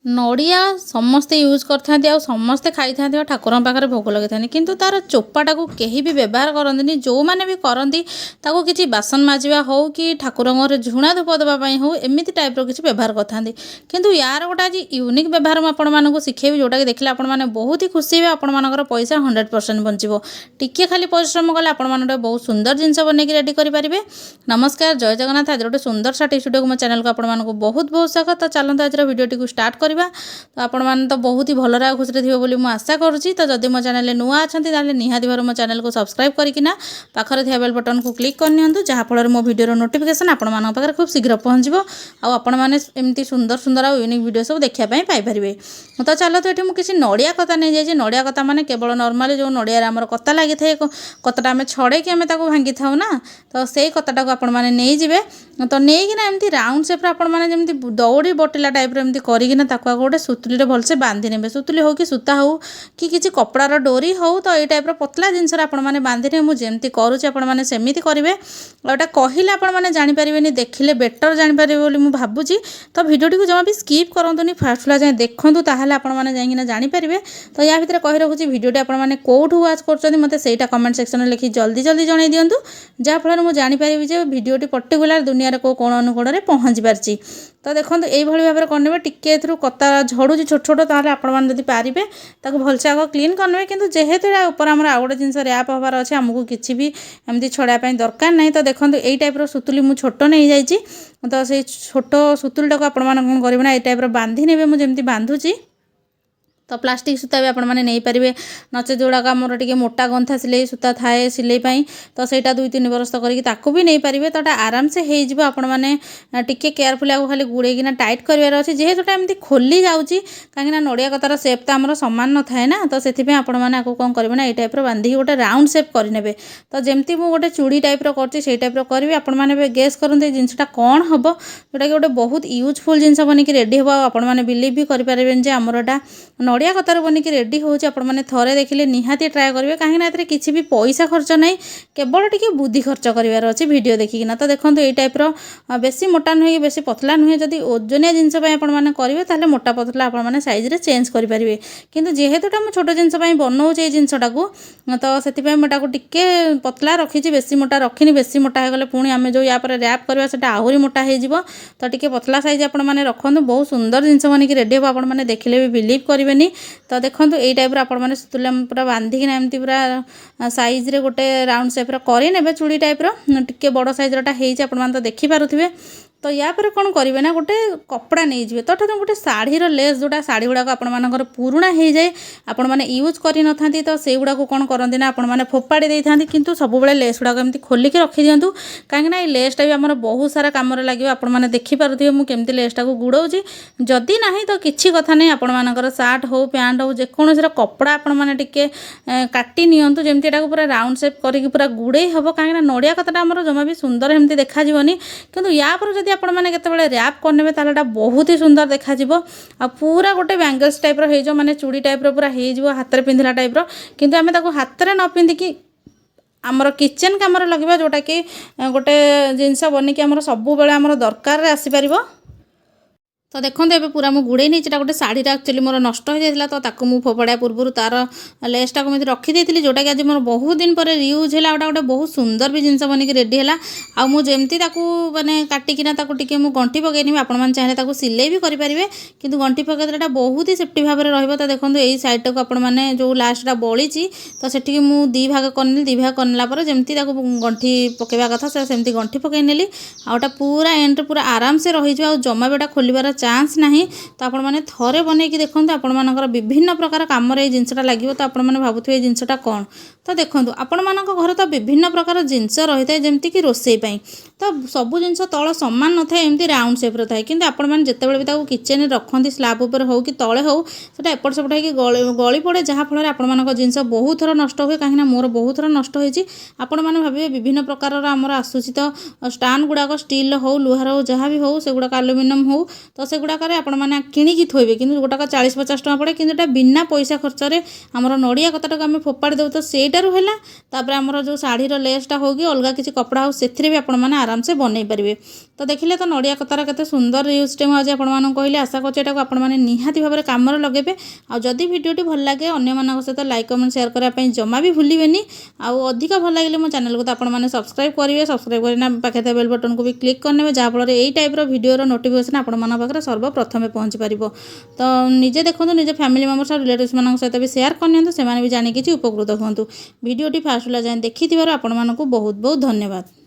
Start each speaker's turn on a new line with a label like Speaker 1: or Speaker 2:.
Speaker 1: नड़िया समस्ते यूज करते समस्ते खाई था ठाकुर पाखे भोग लगे किंतु तार चोपाटा को कहीं भी व्यवहार करती जो मैंने भी करती किसी बासन माजिबा हो कि ठाकुर झुणा धूप देवाई हो एमती टाइप किसी व्यवहार करते किंतु यार गोटे आज यूनिक व्यवहार मुझे शिखेबी जोटा कि देखिए आपने बहुत ही खुशी हे आपर पैसा 100% बचो टिके खाली परिश्रम कले आपने बहुत सुंदर जिनस बनई रेडी करेंगे। नमस्कार जय जगन्नाथ। आज गोटे सुंदर सा स्टूडियो को मो चैनल को आपको बहुत बहुत स्वागत। तो चलते आज भिडियो को स्टार्ट कर तो आपण मैंने तो बहुत ही भलरे खुशी थे बोली मुझे आशा करुँची। तो जदि मो चैनल नुआ अच्छा निहाती भाव मो चैनल को सब्सक्राइब करना पाखरे थी बेल बटन को क्लिक करनी जहाँफल मो भिडियो नोटिफिकेशन आपण पाखे खूब शीघ्र पहुँचो आपमती सुंदर सुंदर आ यूनिक भिडियो सब देखापी पाइपर। तो चलते ये मुझे किसी नड़िया कता नहीं जाइए। नड़िया कता मैंने केवल नर्माली जो नड़िया आम कता लगी था कताटा आम छड़े आम भांगी था ना तो से कताटा को आपजे तो नहींकिना एमती राउंड सेप्रे आपने दौड़ी बटिला टाइप एमती करना गोटे सुतुली भलसे बांधि ने सुतुली हो कि सूता हो कि किसी कपड़ार डोरी हो तो ये टाइप पतला जिनस आपने बांधि ने मुझे करुँच आपने सेमती करेंगे गोटा कहले आपने जानीपारे देखिले बेटर जानीपारे मुझे भावुची। तो भिडियोटी को जमा भी स्किप करूँ फास्ट फ्ला जाए देखूँ ताहले आपने जाइना जानीपारे। तो या भितर कही रखुची भिडियोटी आपने कौटू वाच कर मत से कमेंट सेक्शन में लिखी जल्दी जल्दी जन दिंतु जहाँफल मुझे जानीपारि जे भिडियोटी पर्टिकुलर दुनिया को कोण अनुकोण में पहुँची पार्टी। तो देखो यही भाव में करने टिके कता झड़ू छोट छोट ताहले आपड़ी पारे भलसे आग क्लीन करने किंतु जेहेतु ऊपर आम आउ गोटे जिन रैप हबार अच्छे आमको किसी भी एमती छड़ापी दरकार नहीं। तो देखो यही टाइप सुतुली मुझे छोट नहीं जाइए तो से छोट सुतुलीटा को आपण कौन करेंगे ना ये टाइप बांधि ने मुझे बांधुची। तो प्लास्टिक सूता भी आपने नहीं पारे नचे जोड़ाक आमर टे मोटा गंथा सिलाई सूता थाए सिलाई तो सहीटा 2-3 बरस करके भी नहीं पारे तो आराम से हो आपने टिके केयरफुल आगे खाली गुड़ेकिना टाइट करार अच्छे जेहेतु एमती खोली जाऊँगी कहीं नड़िया कतार सेप तो आम सामान न थाए ना तो से आपने कौन करेंगे ना ये टाइप बांधिकी गोटे राउंड सेप करेंगे। तो जमती मुझे गोटे चूड़ी टाइप कर टाइप करी आपने गेस करते जिनटा कौन हम जोटा कि गोटे बहुत यूजफुल जिनस बनिक रेडी हे आपने बिलीव भी करें आमर एटा नड़िया कतार बनिक रेडी होची आपने थरे देखिले निहाती ट्राए करेंगे कहीं किसी भी पैसा खर्च नहीं केवल टिके बुद्धि खर्च करार अच्छे वीडियो देखिकिना। तो देखो ये टाइप बेसी मोटा नुहे बेसी पतला नुहे जदि ओजनिया जिनस आपने करेंगे ताहले मोटा पतला आपने साइज रे चेंज करेंगे किंतु जेहेतुटा मुझे छोट जिनस बनाऊे जिनसटा को तो से मोटा को टिके पतला रखी बेसी मोटा रखी बेसी मोटा होगले पुणी आम जो या रैप करवा से आहरी मोटा हो तो टिके पतला साइज आपने रखु बहुत सुंदर जिनस बनिक रेडी हे आपने देखिले भी बिलीव करेंगे। तो देखो यही टाइप आपने सुतुली पूरा बांधिकिना एमती पूरा साइज रे गोटे राउंड सेप्र करे चूड़ी टाइप टिके बड़ साइज रहा तो देखिपे। तो या पर कौन करेंगे ना गोटे कपड़ा नहीं जाए तो गोटे शाढ़ीर लेस जोटा शाढ़ी गुड़ाक आपर पुराणा हो जाए आपने यूज कर न तो से गुड़ा कौन करती ना आपने फोपाड़ी दे था कि सब लेस गुड़ाक एमती खोलिक रखी दिंतु कहीं भी लेसटा भी आम बहुत सारा कम लगे आपने देखिपे मुझे लेसटा को गुड़ाऊँगी जदि ना तो किसी कथा नहीं आपर सार्ट हो पैंट हो जेकोसी कपड़ा आपने टिके काटी नियंतु जमती पूरा राउंड सेप करके पूरा गुड़े हम कहीं नड़िया कताटा आम जमा भी सुंदर एमती देखा कि या पर जब आपने केतबेले रैप करने ताहले बहुत ही सुंदर देखा आ पूरा गोटे बैंगल्स टाइप हो माने चूड़ी टाइप पूरा हो हाथ में पिंधला टाइप किंतु आम हाथ में न पिंधिकी आमर किचेन कम लगे जोटा कि गोटे जिनस बनिकी आमर सब बेले आमर दरकार आसीपर। तो देखो ये पूरा मुझे गुड़े नहीं गोटे शाढ़ी एक्चुअली मोर नष्ट हो जाता तो ताकू मुझे फोपड़ा पूर्व तार लेसटा को मुझे रखी थी जोटा कि आज मोर बहुत दिन पर यूज है गोटे बहुत सुंदर भी जिनस बनिक रेडी है आ मुझे माने काटिकिना टिके मुझे गंठी पकईनी आपने चाहिए सिलाई भी करेंगे किंतु गंठी पकईदेला बहुत ही सेफ्टी भाव में रही। तो देखो यही साइड टाक आपने जो लास्टा बड़ी तो सेठी मुझे 2 भाग करनी 2 भाग करला जमती गंठी पकड़ा कथा सेमती गंठी पकई नेली आटा पूरा एंड पूरा आराम से रही जमा बेटा खोलिबार चांस नहीं। तो आपने थरे बनईकी देखो आपर विभिन्न प्रकार कम जिनसटा लगे तो आपने भावुए जिनसटा कौन। तो देखो आपण घर तो विभिन्न प्रकार जिनस रही है जमीक रोसई तो सबू जिन तल सामान न था एमती राउंड सेप थाए कि आपते भी किचेन रखती स्लाब उपर हो कि तले हो तो एपट सेपट हो गली पड़े जहाँफल आप जिनस बहुत थर नष्ट हुए कहीं मोर बहुत थर नष्ट होती आपण मैंने भावे विभिन्न प्रकार आमर आसूसी तो स्टाण गुड़ाक स्टील हो लुहार हो जहाँ भी हो से गुड़ाक आलुमिनियम हो तो से गुड़ाक आपने किणिकी थोबे कि गोटाक 40-50 टका पड़े कि बिना पैसा खर्च आमर नड़िया कताटाक आम फोपाड़ी देव तो सेटारू है आमर जो शाढ़ीर लेसटा हो कि अलग किसी कपड़ा हो से भी आपने आराम से बनई पारे। तो देखिले तो नड़िया कतार केते सुंदर यूजटे मुझे आपको कहली आशा करछि एटाको आपने निहाती भाव में कम लगे आ जदि वीडियोटी भल लगे अन्य मान सहित लाइक कमेंट शेयर करने जमा भी भूलें आउ अधिक भल लगे मो चैनल को तो आपने सब्सक्राइब करेंगे सब्सक्राइब करना पाखे बेल बटन को भी क्लिक करने जहाँफल यही टाइप भिडियो नोटिफिकेशन आपंकर सर्वप्रथमे पहुँची पार तो निजे देखो निज फैमिली मेम्बर्स और रिलेटिव्स मान सहित भी शेयर करनी से भी जानी कि उपकृत हूँ भिडियोटी फास्ट जाए देखि आपको बहुत बहुत धन्यवाद।